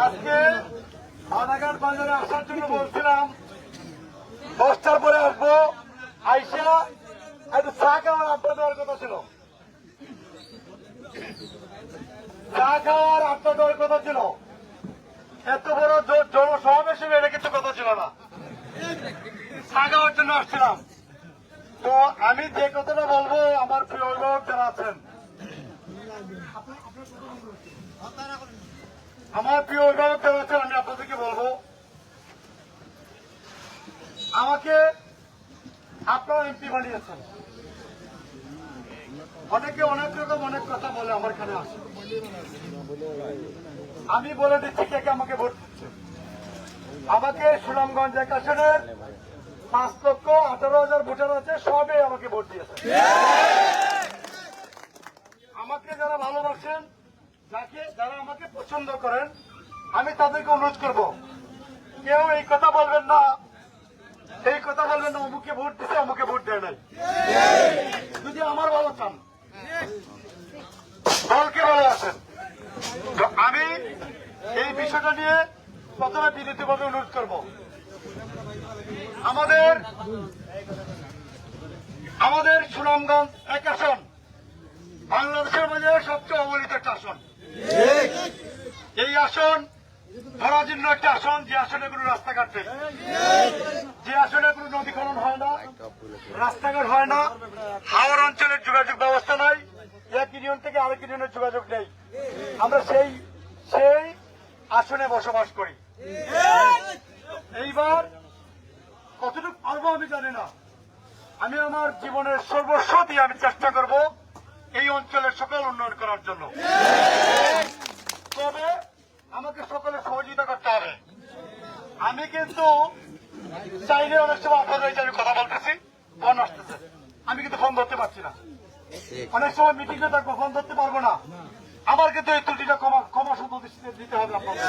আজকে বানাঘাট বাজারে আসার জন্য বলছিলাম 10টার পরে আসবো, আইসা একটু চা খাওয়ার আড্ডা দেওয়ার কথা ছিল, চা খাওয়ার আড্ডা দেওয়ার কথা ছিল। এত বড় জনসমাবেশে এটা কিন্তু কথা ছিল না, চা খাওয়ার জন্য আসছিলাম। তো আমি যে কথাটা বলবো, আমার প্রিয় অভিভাবক যারা আছেন, আমার প্রিয় অভিভাবক যারা আছেন, আমি আপনাদেরকে বলবো, আমাকে আপনারা এমপি বানিয়েছেন। অনেকে অনেক রকম অনেক কথা বলে আমার এখানে আসে, আমি বলে দিচ্ছি কে কে আমাকে ভোট দিচ্ছে। আমাকে সুনামগঞ্জ 1 আসনের 5,18,000 ভোটার আছে, সবে আমাকে ভোট দিয়েছে। আমাকে যারা ভালোবাসেন, যারা আমাকে পছন্দ করেন, আমি তাদেরকে অনুরোধ করব, কেউ এই কথা বলবেন না, অমুকে ভোট দিচ্ছে, অমুকে ভোট দেয় নাই। যদি আমার ভালো চান, দলকে ভালোবাসেন, তো আমি এই বিষয়টা নিয়ে প্রথমে বিনীতভাবে অনুরোধ করব। আমাদের সুনামগঞ্জ 1 আসন বাংলাদেশের মধ্যে সবচেয়ে অবহেলিত একটা আসন। এই আসন ধরাজীর্ণ একটা আসন, যে আসনে কোনো রাস্তাঘাট নেই, যে আসনে কোনো নদী খনন হয় না, রাস্তাঘাট হয় না, হাওর অঞ্চলের যোগাযোগ ব্যবস্থা নাই, এক ইউনিয়ন থেকে আরেক ইউনিয়নের যোগাযোগ নেই। আমরা সেই আসনে বসবাস করি। এইবার কতটুকু পারবো আমি জানি না, আমি আমার জীবনের সর্বস্ব দিয়ে আমি চেষ্টা করব এই অঞ্চলের সকল উন্নয়ন করার জন্য। তবে আমাকে সকলের সহযোগিতা করতে হবে। আমি কিন্তু চাইলে অনেক সময় আপনাদের আমি কথা বলতেছি, ফোন আসতেছে, আমি কিন্তু ফোন ধরতে পারছি না। অনেক সময় মিটিংয়ে থাকবো, ফোন ধরতে পারবো না। আমার কিন্তু এই ত্রুটিটা ক্ষমা সুন্দর দিতে হবে আপনাদের।